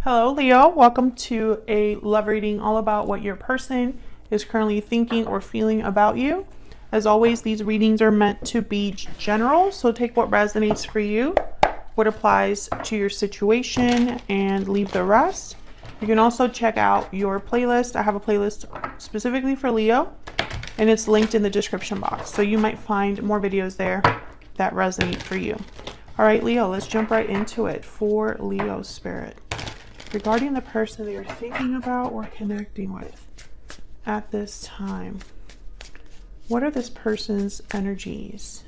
Hello, Leo. Welcome to a love reading all about what your person is currently thinking or feeling about you. As always, these readings are meant to be general, so take what resonates for you, what applies to your situation, and leave the rest. You can also check out your playlist. I have a playlist specifically for Leo, and it's linked in the description box, so you might find more videos there that resonate for you. All right, Leo, let's jump right into it for Leo Spirit. Regarding the person that you're thinking about or connecting with at this time, what are this person's energies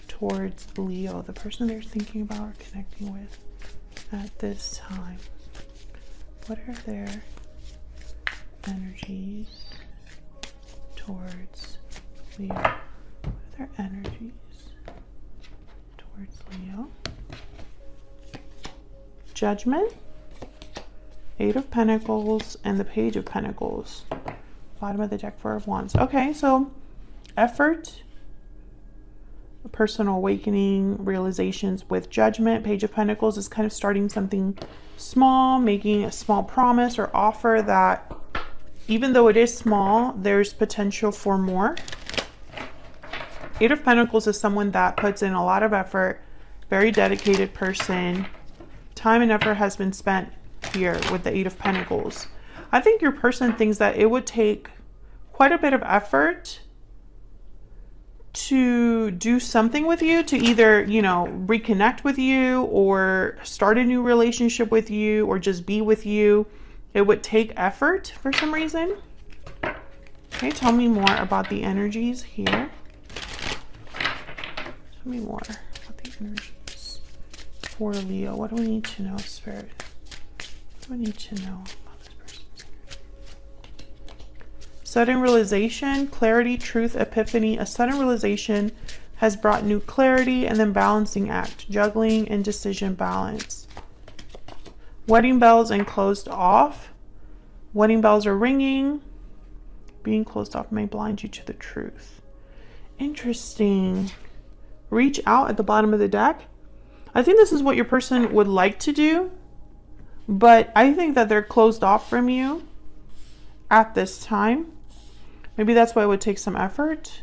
towards Leo, the person they're thinking about or connecting with at this time? What are their energies towards Leo? What are their energies towards Leo? Judgment, Eight of Pentacles, and the Page of Pentacles. Bottom of the deck, Four of Wands. Okay, so effort, personal awakening, realizations with Judgment. Page of Pentacles is kind of starting something small, making a small promise or offer that even though it is small, there's potential for more. Eight of Pentacles is someone that puts in a lot of effort, very dedicated person. Time and effort has been spent here with the Eight of Pentacles. I think your person thinks that it would take quite a bit of effort to do something with you, to either, you know, reconnect with you or start a new relationship with you or just be with you. It would take effort for some reason. Okay, tell me more about the energies here. Tell me more about the energies for Leo. What do we need to know, Spirit? What do we need to know about this person's energy? Sudden realization, clarity, truth, epiphany. A sudden realization has brought new clarity, and then balancing act, juggling, indecision, balance. Wedding bells and closed off. Wedding bells are ringing. Being closed off may blind you to the truth. Interesting. Reach out at the bottom of the deck. I think this is what your person would like to do, but I think that they're closed off from you at this time. Maybe that's why it would take some effort.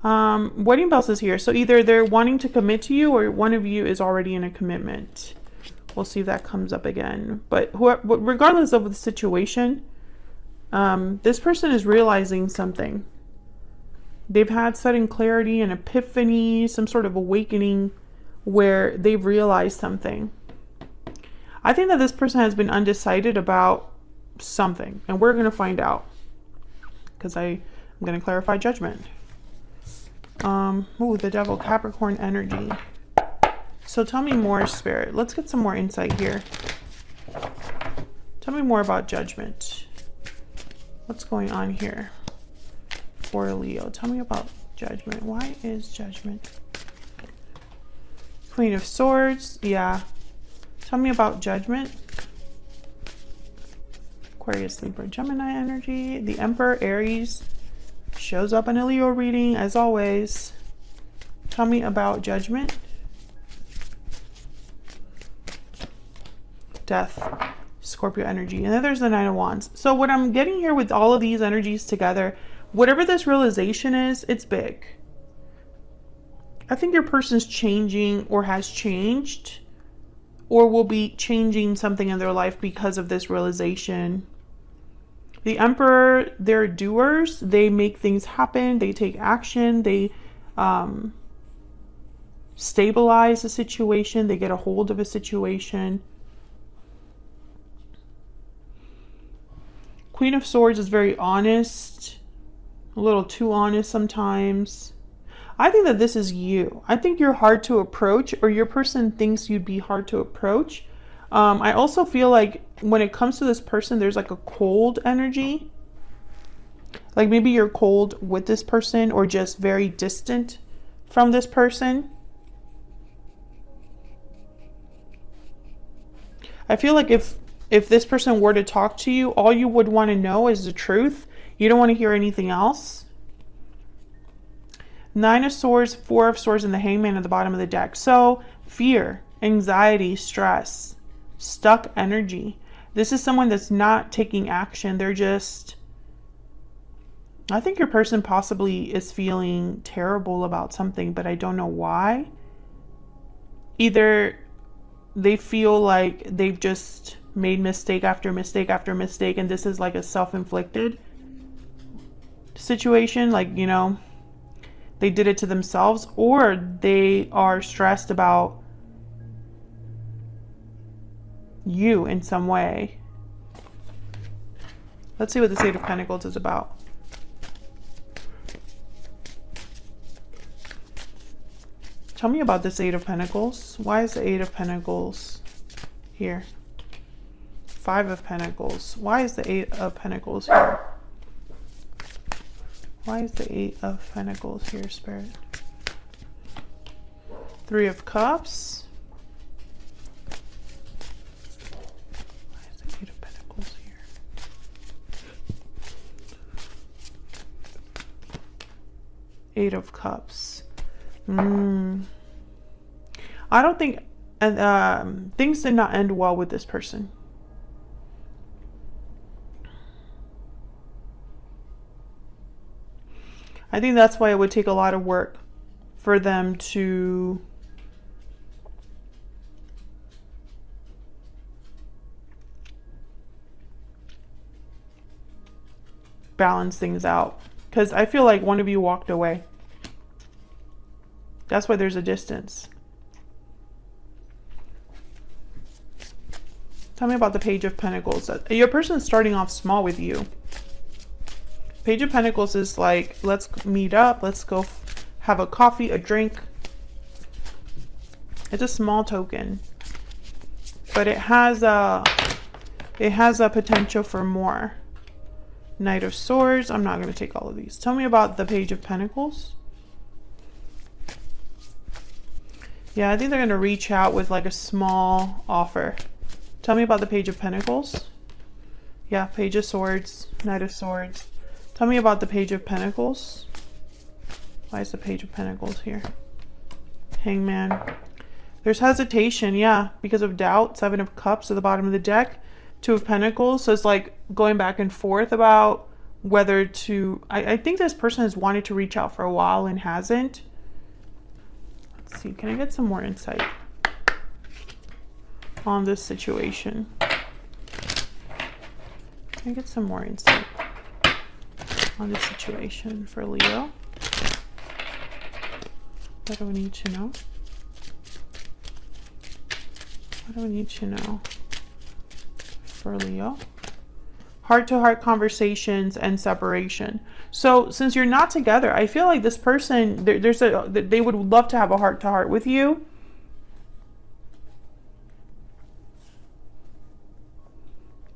Wedding bells is here. So either they're wanting to commit to you or one of you is already in a commitment. We'll see if that comes up again. But regardless of the situation, this person is realizing something. They've had sudden clarity and epiphany, some sort of awakening where they've realized something. I think that this person has been undecided about something, and we're going to find out because I'm going to clarify Judgment. Ooh, the Devil, Capricorn energy. So tell me more, Spirit. Let's get some more insight here. Tell me more about Judgment. What's going on here for Leo? Tell me about Judgment. Why is Judgment? Queen of Swords. Yeah. Tell me about Judgment. Aquarius, Libra, Gemini energy. The Emperor, Aries, shows up in a Leo reading as always. Tell me about Judgment. Death, Scorpio energy. And then there's the Nine of Wands. So what I'm getting here with all of these energies together, whatever this realization is, it's big. I think your person's changing or has changed or will be changing something in their life because of this realization. The Emperor, they're doers. They make things happen. They take action. They stabilize a situation. They get a hold of a situation. Queen of Swords is very honest, a little too honest sometimes. I think that this is you. I think you're hard to approach, or your person thinks you'd be hard to approach. I also feel like when it comes to this person, there's like a cold energy. Like maybe you're cold with this person or just very distant from this person. I feel like if this person were to talk to you, all you would want to know is the truth. You don't want to hear anything else. Nine of Swords, Four of Swords, and the Hangman at the bottom of the deck. So fear, anxiety, stress, stuck energy. This is someone that's not taking action. They're just, I think your person possibly is feeling terrible about something, but I don't know why. Either they feel like they've just made mistake after mistake after mistake, and this is like a self-inflicted situation, like, you know, they did it to themselves, or they are stressed about you in some way. Let's see what the Eight of Pentacles is about. Tell me about this Eight of Pentacles. Why is the Eight of Pentacles here? Five of Pentacles. Why is the Eight of Pentacles here? Why is the Eight of Pentacles here, Spirit? Three of Cups. Why is the Eight of Pentacles here? Eight of Cups. I don't think things did not end well with this person. I think that's why it would take a lot of work for them to balance things out. Because I feel like one of you walked away. That's why there's a distance. Tell me about the Page of Pentacles. Your person is starting off small with you. Page of Pentacles is like, let's meet up, let's go have a coffee, a drink. It's a small token, but it has a potential for more. Knight of Swords. I'm not going to take all of these. Tell me about the Page of Pentacles. Yeah, I think they're going to reach out with like a small offer. Tell me about the Page of Pentacles. Yeah, Page of Swords, Knight of Swords. Tell me about the Page of Pentacles. Why is the Page of Pentacles here? Hangman. There's hesitation, yeah, because of doubt. Seven of Cups at the bottom of the deck. Two of Pentacles. So it's like going back and forth about whether to... I think this person has wanted to reach out for a while and hasn't. Let's see. Can I get some more insight on this situation? Can I get some more insight on this situation for Leo? What do we need to know? What do we need to know for Leo? Heart-to-heart conversations and separation. So since you're not together, I feel like this person, they would love to have a heart-to-heart with you.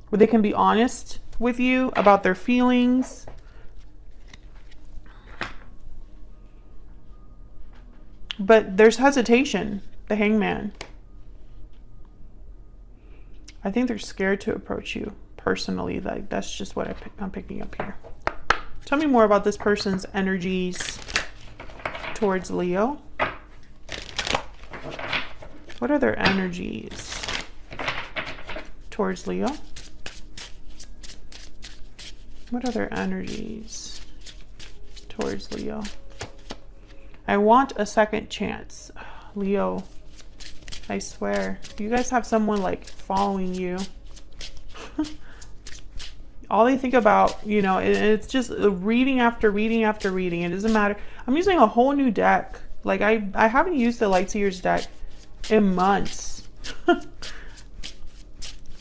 Where they can be honest with you about their feelings. But there's hesitation, the Hangman. I think they're scared to approach you personally. Like, that's just what I'm picking up here. Tell me more about this person's energies towards Leo. What are their energies towards Leo? What are their energies towards Leo? I want a second chance. Leo, I swear. You guys have someone like following you. All they think about, you know, it's just reading after reading after reading. It doesn't matter. I'm using a whole new deck. Like I haven't used the Lightseers deck in months.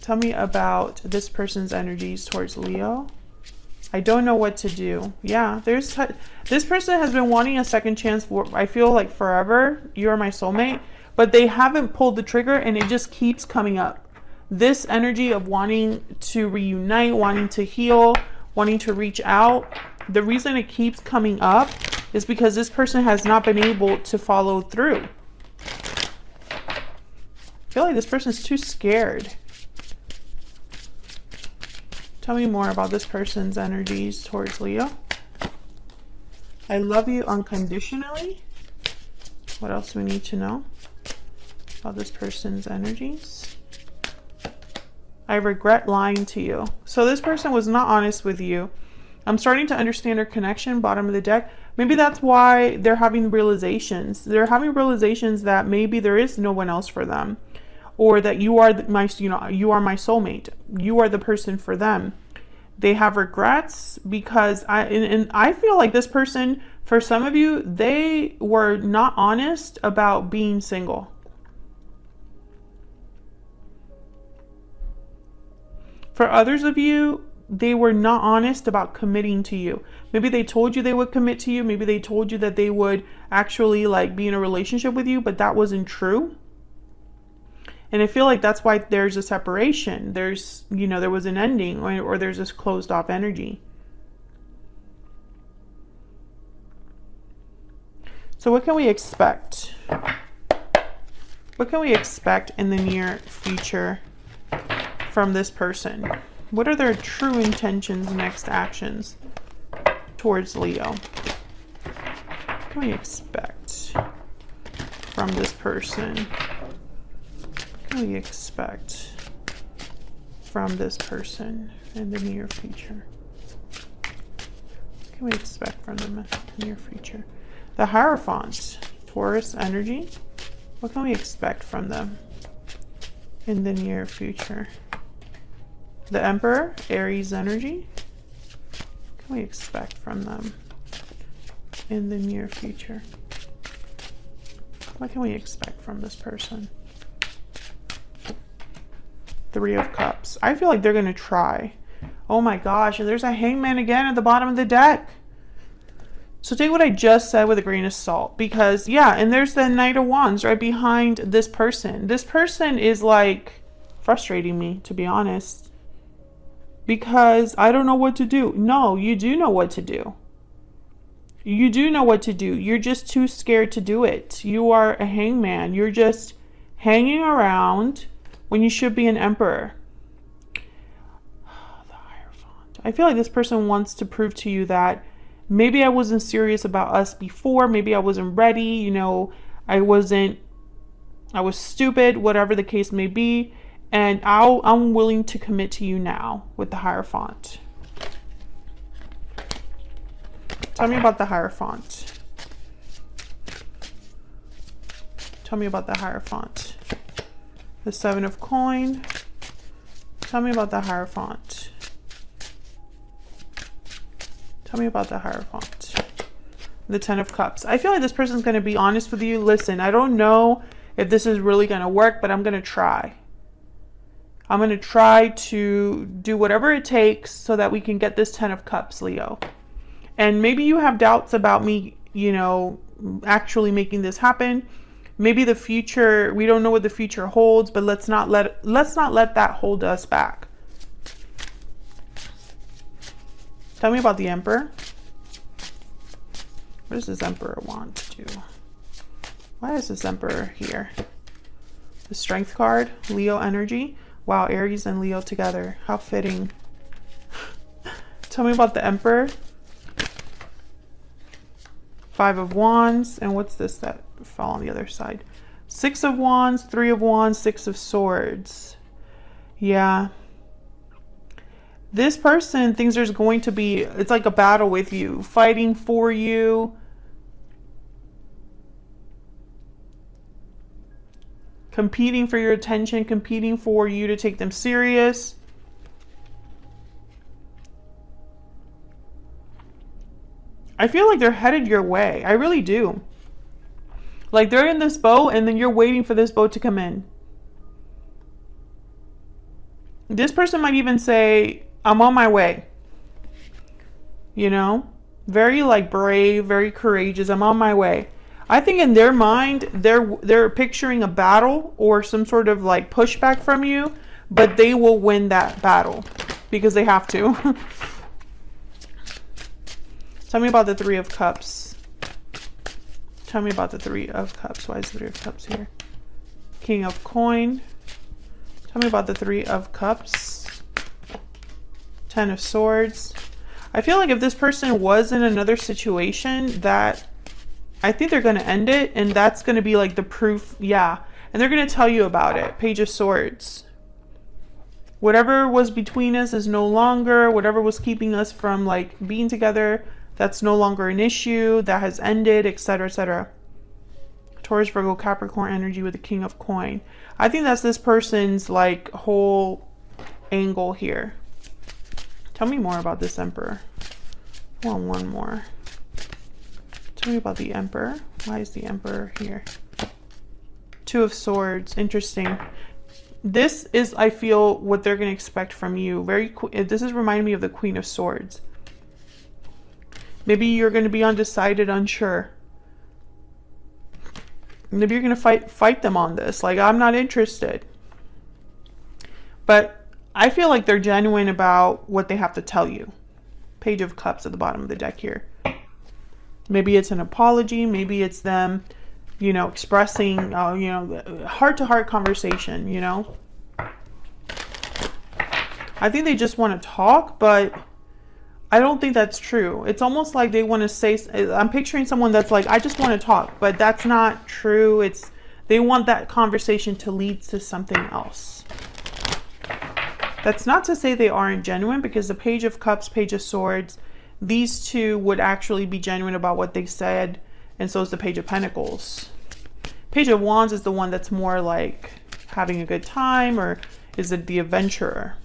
Tell me about this person's energies towards Leo. I don't know what to do. Yeah, this person has been wanting a second chance for, I feel like, forever. You're my soulmate. But they haven't pulled the trigger, and it just keeps coming up. This energy of wanting to reunite, wanting to heal, wanting to reach out. The reason it keeps coming up is because this person has not been able to follow through. I feel like this person's too scared. Tell me more about this person's energies towards Leo. I love you unconditionally. What else do we need to know about this person's energies? I regret lying to you. So this person was not honest with you. I'm starting to understand their connection, bottom of the deck. Maybe that's why they're having realizations. They're having realizations that maybe there is no one else for them, or that you are my, you are my soulmate. You are the person for them. They have regrets because I feel like this person, for some of you, they were not honest about being single. For others of you, they were not honest about committing to you. Maybe they told you they would commit to you. Maybe they told you that they would actually like be in a relationship with you, but that wasn't true. And I feel like that's why there's a separation. There's, there was an ending, or there's this closed off energy. So what can we expect? What can we expect in the near future from this person? What are their true intentions, next actions towards Leo? What can we expect from this person? What can we expect from this person in the near future? What can we expect from them in the near future? The Hierophant, Taurus energy. What can we expect from them in the near future? The Emperor, Aries energy. What can we expect from them in the near future? What can we expect from this person? Three of Cups. I feel like they're going to try. Oh my gosh, and there's a Hangman again at the bottom of the deck. So take what I just said with a grain of salt, because yeah, and there's the Knight of Wands right behind this person. This person is like frustrating me, to be honest, because I don't know what to do. No, you do know what to do. You do know what to do. You're just too scared to do it. You are a hangman. You're just hanging around when you should be an emperor. The Hierophant. I feel like this person wants to prove to you that maybe I wasn't serious about us before. Maybe I wasn't ready. I was stupid, whatever the case may be. And I'm willing to commit to you now with the Hierophant. Tell me about the Hierophant. Tell me about the Hierophant. The Seven of Coin. Tell me about the Hierophant. Tell me about the Hierophant. The Ten of Cups. I feel like this person's going to be honest with you. Listen, I don't know if this is really going to work, but I'm going to try. I'm going to try to do whatever it takes so that we can get this Ten of Cups, Leo. And maybe you have doubts about me, actually making this happen. Maybe the future, we don't know what the future holds, but let's not let that hold us back. Tell me about the Emperor. What does this Emperor want to do? Why is this Emperor here? The Strength card, Leo energy. Wow, Aries and Leo together. How fitting. Tell me about the Emperor. Five of Wands. And what's this that fell on the other side? Six of Wands, Three of Wands, Six of Swords. Yeah. This person thinks there's going to be, it's like a battle with you, fighting for you. Competing for your attention, competing for you to take them serious. I feel like they're headed your way. I really do. Like they're in this boat and then you're waiting for this boat to come in. This person might even say, I'm on my way. Very like brave, very courageous. I'm on my way. I think in their mind, they're picturing a battle or some sort of like pushback from you, but they will win that battle because they have to. Tell me about the Three of Cups. Tell me about the Three of Cups. Why is the Three of Cups here? King of Coin. Tell me about the Three of Cups. Ten of Swords. I feel like if this person was in another situation that I think they're going to end it, and that's going to be like the proof. Yeah. And they're going to tell you about it. Page of Swords. Whatever was between us is no longer. Whatever was keeping us from like being together, that's no longer an issue. That has ended, etc., etc. Taurus, Virgo, Capricorn energy with the King of Coin. I think that's this person's like whole angle here. Tell me more about this Emperor. I want one more. Tell me about the Emperor. Why is the Emperor here? Two of Swords. Interesting. This is, I feel, what they're going to expect from you. This is reminding me of the Queen of Swords. Maybe you're going to be undecided, unsure. Maybe you're going to fight them on this. Like, I'm not interested. But I feel like they're genuine about what they have to tell you. Page of Cups at the bottom of the deck here. Maybe it's an apology. Maybe it's them, you know, expressing, you know, heart-to-heart conversation, you know. I think they just want to talk, but I don't think that's true. It's almost like they want to say, I'm picturing someone that's like, I just want to talk, but that's not true. They want that conversation to lead to something else. That's not to say they aren't genuine, because the Page of Cups, Page of Swords, these two would actually be genuine about what they said, and so is the Page of Pentacles. Page of Wands is the one that's more like having a good time, or is it the adventurer?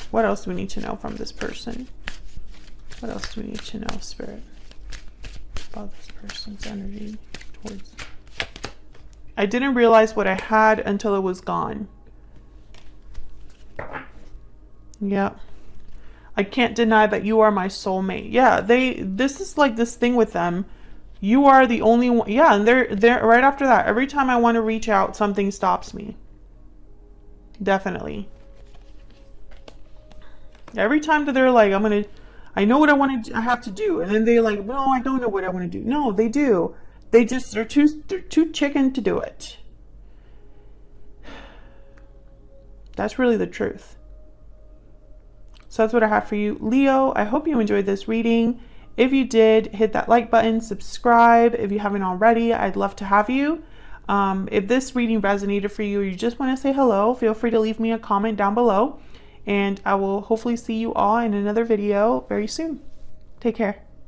What else do we need to know from this person? What else do we need to know, Spirit, about this person's energy towards... I didn't realize what I had until it was gone. Yeah. I can't deny that you are my soulmate. Yeah, this is like this thing with them. You are the only one. Yeah, and they're right after that. Every time I want to reach out, something stops me. Definitely. Every time that they're like, I know what I have to do. And then they're like, no, I don't know what I want to do. No, they do. They're too chicken to do it. That's really the truth. So that's what I have for you, Leo. I hope you enjoyed this reading. If you did, hit that like button, subscribe. If you haven't already, I'd love to have you. If this reading resonated for you, or you just want to say hello, feel free to leave me a comment down below. And I will hopefully see you all in another video very soon. Take care.